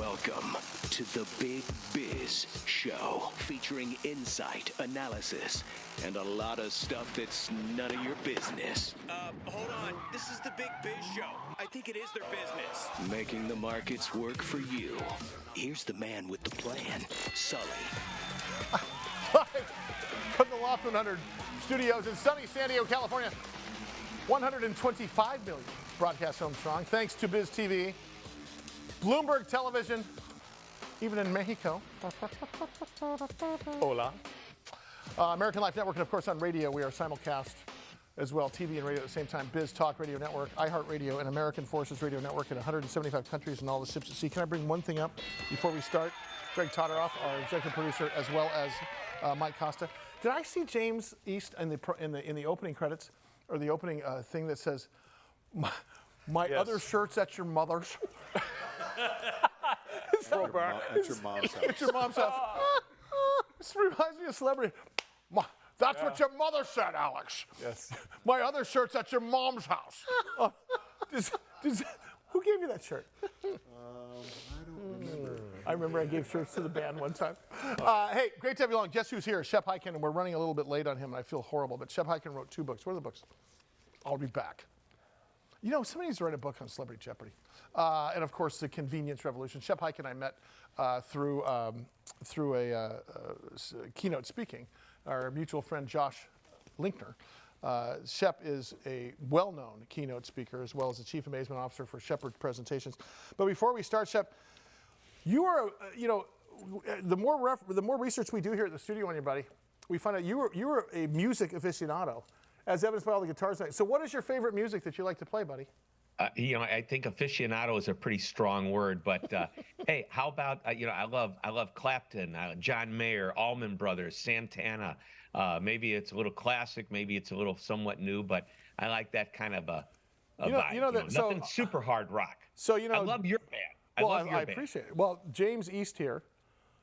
Welcome to the Big Biz Show, featuring insight, analysis, and a lot of stuff that's none of your business. Hold on. This is the Big Biz Show. I think it is their business. Making the markets work for you. Here's the man with the plan, Sully. Live from the Loft 100 studios in sunny San Diego, California. 125 million broadcast home strong. Thanks to BizTV, Bloomberg Television, even in Mexico. Hola. American Life Network, and of course on radio, we are simulcast as well, TV and radio at the same time. Biz Talk Radio Network, iHeartRadio, and American Forces Radio Network in 175 countries and all the ships at sea. Can I bring one thing up before we start? Greg Todoroff, our executive producer, as well as Mike Costa. Did I see James East in the opening credits, or the opening thing that says, my Yes. other shirt's at your mother's? At your mom's house. At your mom's house. This reminds me of celebrity. That's what your mother said, Alex. Yes. My other shirt's at your mom's house. Who gave you that shirt? I don't remember. I remember I gave shirts to the band one time. Hey, great to have you along. Guess who's here? Shep Hyken, and we're running a little bit late on him, and I feel horrible, but Shep Hyken wrote 2 books. What are the books? I'll be back. You know, somebody needs to write a book on Celebrity Jeopardy. And of course, the convenience revolution. Shep Hyken I met through a keynote speaking. Our mutual friend Josh Linkner. Shep is a well-known keynote speaker, as well as the Chief Amazement Officer for Shepard Presentations. But before we start, Shep, you are, the more research we do here at the studio on you, buddy, we find out you were a music aficionado, as evidenced by all the guitars tonight. So what is your favorite music that you like to play, buddy? I think aficionado is a pretty strong word, but hey, how about I love Clapton, John Mayer, Allman Brothers, Santana. Maybe it's a little classic, maybe it's a little somewhat new, but I like that kind of a vibe. Nothing super hard rock. So I love your band. I appreciate it. Well, James East here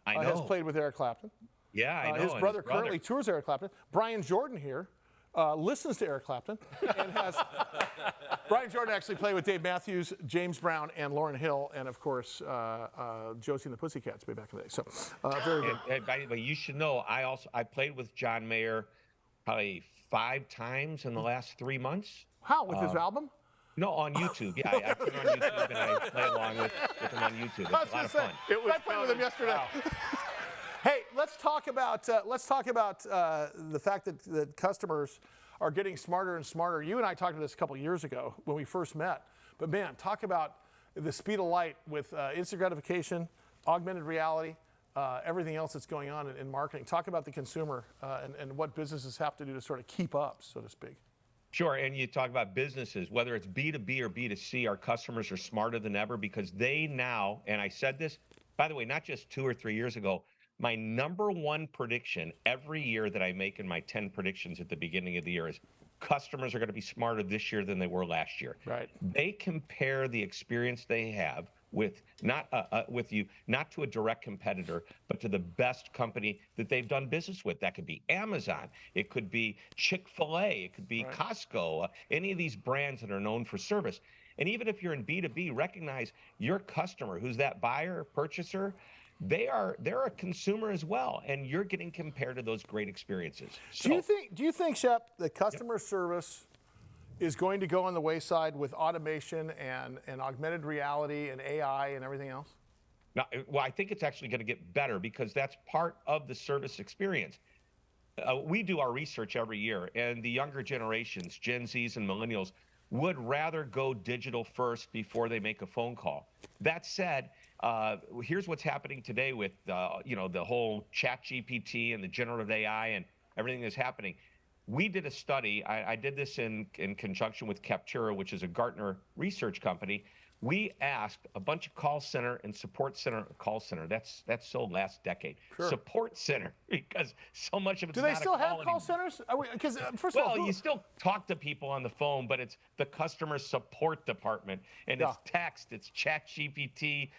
has played with Eric Clapton. Yeah, I know. His brother currently tours Eric Clapton. Brian Jordan here listens to Eric Clapton and has. Brian Jordan actually played with Dave Matthews, James Brown, and Lauryn Hill, and of course Josie and the Pussycats way back in the day. So very good. And by the way, you should know I played with John Mayer probably 5 times in the last 3 months. How, with his album? No, on YouTube. Yeah, I put it on YouTube and I play along with him on YouTube. It's a lot of fun. I played with him yesterday. Wow. Hey, let's talk about the fact that customers are getting smarter and smarter. You and I talked about this a couple years ago when we first met. But man, talk about the speed of light with instant gratification, augmented reality, everything else that's going on in marketing. Talk about the consumer and what businesses have to do to sort of keep up, so to speak. Sure, and you talk about businesses, whether it's B2B or B2C, our customers are smarter than ever because they now, and I said this, by the way, not just 2 or 3 years ago, my number one prediction every year that I make in my 10 predictions at the beginning of the year is customers are going to be smarter this year than they were last year. Right. They compare the experience they have with not to a direct competitor, but to the best company that they've done business with. That could be Amazon, it could be Chick-fil-A, it could be Costco, any of these brands that are known for service. And even if you're in B2B, recognize your customer, who's that buyer, purchaser, they're a consumer as well, and you're getting compared to those great experiences. So, do you think, Shep, that customer service is going to go on the wayside with automation and augmented reality and AI and everything else? No, well, I think it's actually going to get better because that's part of the service experience. We do our research every year, and the younger generations, Gen Zs and millennials, would rather go digital first before they make a phone call. That said, here's what's happening today with the whole Chat GPT and the generative AI and everything that's happening. We did a study. I did this in conjunction with Captura, which is a Gartner research company. We asked a bunch of call center and support center, call center. That's so last decade. Sure. Support center, because so much of it's Do they not still a have call call centers? Because first of all, you still talk to people on the phone, but it's the customer support department, and it's text, it's Chat GPT,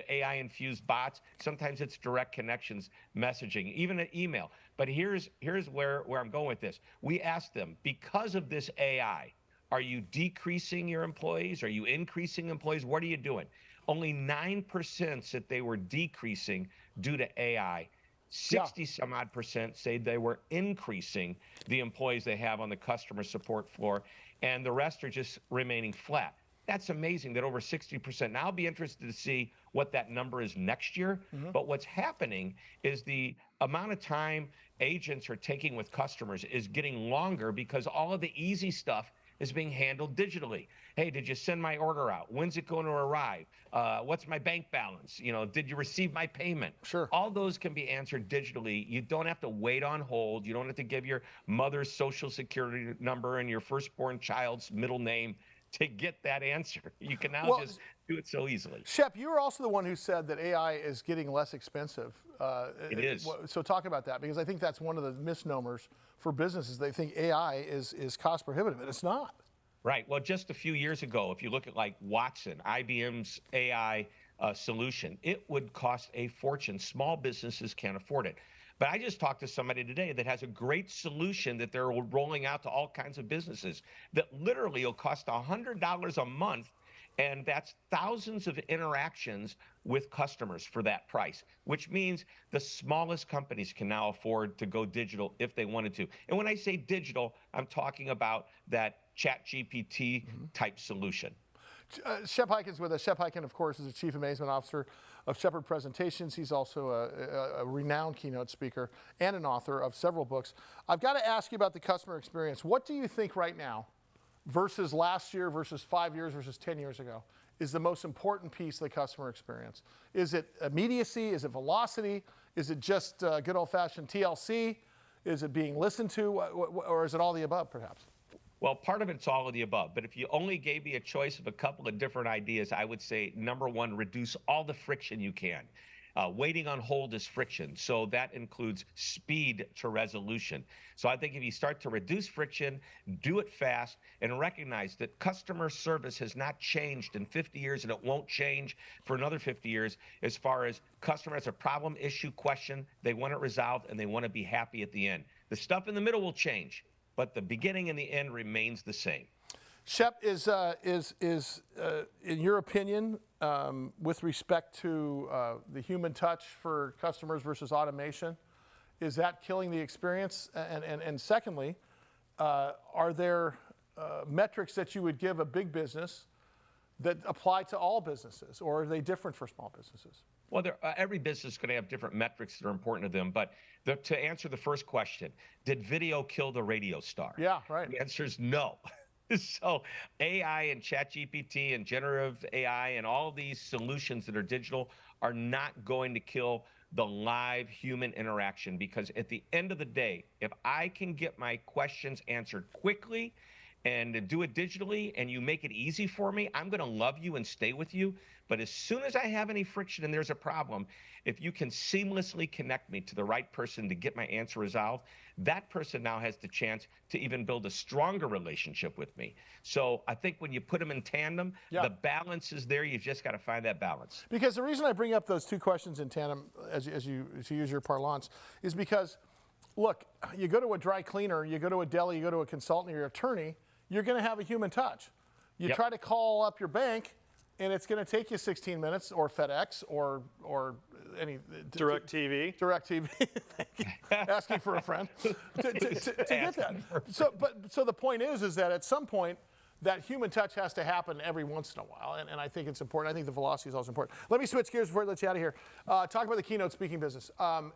AI infused bots. Sometimes it's direct connections, messaging, even an email. But here's where I'm going with this. We asked them, because of this AI, Are you decreasing your employees? Are you increasing employees? What are you doing? Only 9% said they were decreasing due to AI. 60 some odd percent say they were increasing the employees they have on the customer support floor, and the rest are just remaining flat. That's amazing that over 60%. Now I'll be interested to see what that number is next year. But what's happening is the amount of time agents are taking with customers is getting longer because all of the easy stuff is being handled digitally. Hey, did you send my order out? When's it going to arrive? What's my bank balance? You know, did you receive my payment? Sure. All those can be answered digitally. You don't have to wait on hold. You don't have to give your mother's social security number and your firstborn child's middle name to get that answer. You can now just do it so easily. Shep, you were also the one who said that AI is getting less expensive. It is. So talk about that, because I think that's one of the misnomers for businesses. They think AI is cost prohibitive, and it's not. Right. Well, just a few years ago, if you look at like Watson, IBM's AI solution, it would cost a fortune. Small businesses can't afford it. But I just talked to somebody today that has a great solution that they're rolling out to all kinds of businesses that literally will cost $100 a month. And that's thousands of interactions with customers for that price, which means the smallest companies can now afford to go digital if they wanted to. And when I say digital, I'm talking about that Chat GPT type solution. Shep Hyken's with us. Shep Hyken, of course, is the Chief Amazement Officer of Shepard Presentations. He's also a renowned keynote speaker and an author of several books. I've got to ask you about the customer experience. What do you think right now, versus last year, versus 5 years, versus 10 years ago, is the most important piece of the customer experience? Is it immediacy? Is it velocity? Is it just good old-fashioned TLC? Is it being listened to? Or is it all the above, perhaps? Well, part of it's all of the above. But if you only gave me a choice of a couple of different ideas, I would say, number one, reduce all the friction you can. Waiting on hold is friction. So that includes speed to resolution. So I think if you start to reduce friction, do it fast, and recognize that customer service has not changed in 50 years, and it won't change for another 50 years, as far as customer has a problem, issue, question, they want it resolved, and they want to be happy at the end. The stuff in the middle will change, but the beginning and the end remains the same. Shep, is in your opinion, with respect to the human touch for customers versus automation, is that killing the experience? And secondly, are there metrics that you would give a big business that apply to all businesses, or are they different for small businesses? Well, every business is going to have different metrics that are important to them. But to answer the first question, did video kill the radio star? Yeah, right. The answer is no. So AI and Chat GPT and generative AI and all these solutions that are digital are not going to kill the live human interaction, because at the end of the day, if I can get my questions answered quickly and do it digitally, and you make it easy for me, I'm going to love you and stay with you. But as soon as I have any friction and there's a problem, if you can seamlessly connect me to the right person to get my answer resolved, that person now has the chance to even build a stronger relationship with me. So I think when you put them in tandem, the balance is there. You've just got to find that balance. Because the reason I bring up those two questions in tandem, as you use your parlance, is because, look, you go to a dry cleaner, you go to a deli, you go to a consultant or your attorney, you're going to have a human touch. You try to call up your bank, and it's going to take you 16 minutes, or FedEx, or any DirecTV. DirecTV. Thank you. Asking for a friend to get that. So the point is that at some point, that human touch has to happen every once in a while, and I think it's important. I think the velocity is also important. Let me switch gears before I let you out of here. Talk about the keynote speaking business. Are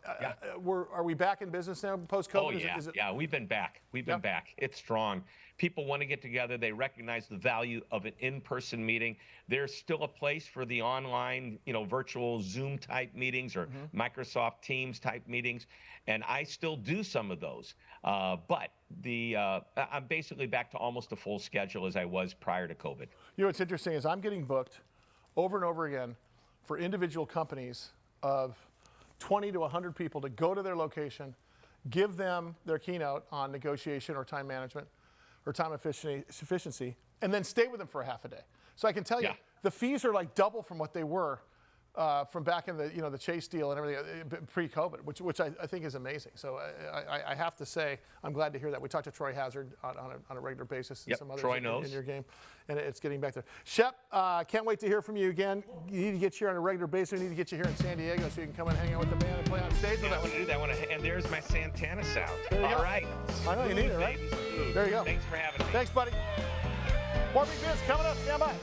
we back in business now post-COVID? Oh, yeah. We've been back. We've been back. It's strong. People want to get together. They recognize the value of an in-person meeting. There's still a place for the online, virtual Zoom type meetings or Microsoft Teams type meetings, and I still do some of those. But I'm basically back to almost a full schedule as I was prior to COVID. What's interesting is I'm getting booked over and over again for individual companies of 20 to 100 people to go to their location, give them their keynote on negotiation or time management or time efficiency, and then stay with them for a half a day. So I can tell you, the fees are like double from what they were from back in the the Chase deal and everything pre-COVID, which I think is amazing. So I have to say I'm glad to hear that. We talked to Troy Hazard on a regular basis and Yep, some others Troy in knows. your game, and it's getting back there. Shep, can't wait to hear from you again. You need to get you here on a regular basis. We need to get you here in San Diego so you can come and hang out with the band and play on stage with I us. want to do that. And there's my Santana sound. There you All go. right. I know you need it, right? Smooth. There you go. Thanks for having me. Thanks, buddy. More Big Biz coming up. Stand by.